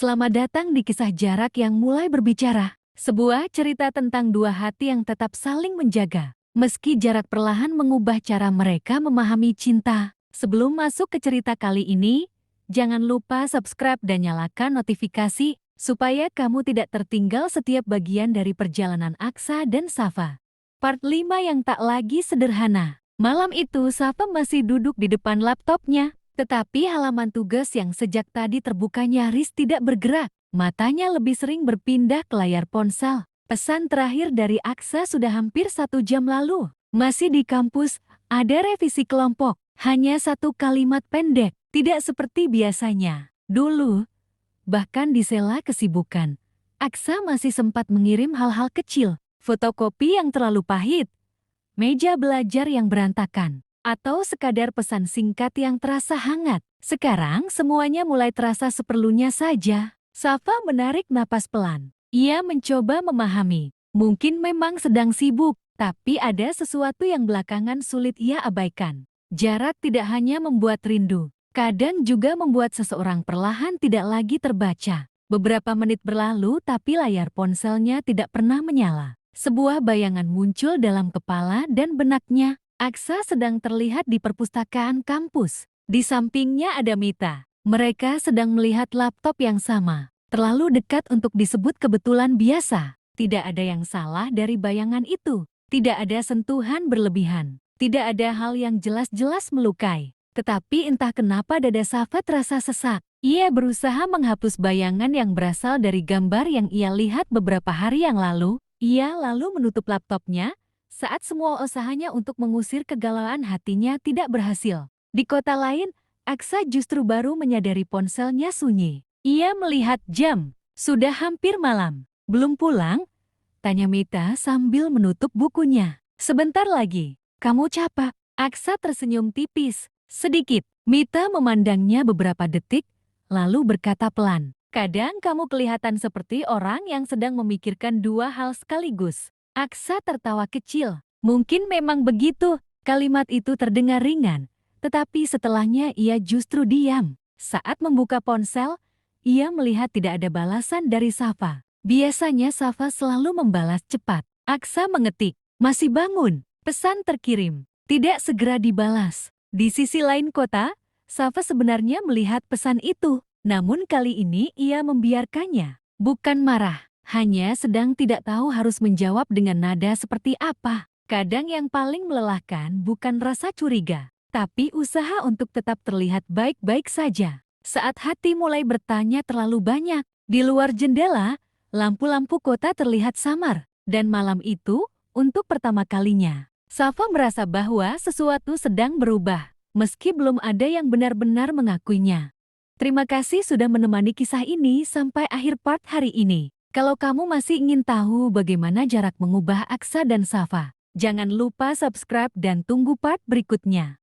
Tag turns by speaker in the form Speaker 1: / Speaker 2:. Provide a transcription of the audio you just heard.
Speaker 1: Selamat datang di kisah jarak yang mulai berbicara. Sebuah cerita tentang dua hati yang tetap saling menjaga. Meski jarak perlahan mengubah cara mereka memahami cinta. Sebelum masuk ke cerita kali ini, jangan lupa subscribe dan nyalakan notifikasi supaya kamu tidak tertinggal setiap bagian dari perjalanan Aksa dan Safa. Part 5 yang tak lagi sederhana. Malam itu Safa masih duduk di depan laptopnya. Tetapi halaman tugas yang sejak tadi terbuka nyaris tidak bergerak. Matanya lebih sering berpindah ke layar ponsel. Pesan terakhir dari Aksa sudah hampir 1 jam lalu. Masih di kampus, ada revisi kelompok. Hanya satu kalimat pendek, tidak seperti biasanya. Dulu, bahkan di sela kesibukan, Aksa masih sempat mengirim hal-hal kecil. Fotokopi yang terlalu pahit, meja belajar yang berantakan, atau sekadar pesan singkat yang terasa hangat. Sekarang semuanya mulai terasa seperlunya saja. Safa menarik napas pelan. Ia mencoba memahami. Mungkin memang sedang sibuk, tapi ada sesuatu yang belakangan sulit ia abaikan. Jarak tidak hanya membuat rindu, kadang juga membuat seseorang perlahan tidak lagi terbaca. Beberapa menit berlalu tapi layar ponselnya tidak pernah menyala. Sebuah bayangan muncul dalam kepala dan benaknya. Aksa sedang terlihat di perpustakaan kampus. Di sampingnya ada Mita. Mereka sedang melihat laptop yang sama. Terlalu dekat untuk disebut kebetulan biasa. Tidak ada yang salah dari bayangan itu. Tidak ada sentuhan berlebihan. Tidak ada hal yang jelas-jelas melukai. Tetapi entah kenapa dada Safa terasa sesak. Ia berusaha menghapus bayangan yang berasal dari gambar yang ia lihat beberapa hari yang lalu. Ia lalu menutup laptopnya saat semua usahanya untuk mengusir kegalauan hatinya tidak berhasil. Di kota lain, Aksa justru baru menyadari ponselnya sunyi. Ia melihat jam. Sudah hampir malam. Belum pulang? Tanya Mita sambil menutup bukunya. Sebentar lagi. Kamu capek? Aksa tersenyum tipis. Sedikit. Mita memandangnya beberapa detik, lalu berkata pelan. Kadang kamu kelihatan seperti orang yang sedang memikirkan dua hal sekaligus. Aksa tertawa kecil. Mungkin memang begitu. Kalimat itu terdengar ringan. Tetapi setelahnya ia justru diam. Saat membuka ponsel, ia melihat tidak ada balasan dari Safa. Biasanya Safa selalu membalas cepat. Aksa mengetik, masih bangun. Pesan terkirim. Tidak segera dibalas. Di sisi lain kota, Safa sebenarnya melihat pesan itu. Namun kali ini ia membiarkannya. Bukan marah. Hanya sedang tidak tahu harus menjawab dengan nada seperti apa. Kadang yang paling melelahkan bukan rasa curiga, tapi usaha untuk tetap terlihat baik-baik saja. Saat hati mulai bertanya terlalu banyak, di luar jendela, lampu-lampu kota terlihat samar. Dan malam itu, untuk pertama kalinya, Safa merasa bahwa sesuatu sedang berubah, meski belum ada yang benar-benar mengakuinya. Terima kasih sudah menemani kisah ini sampai akhir part hari ini. Kalau kamu masih ingin tahu bagaimana jarak mengubah Aksa dan Safa, jangan lupa subscribe dan tunggu part berikutnya.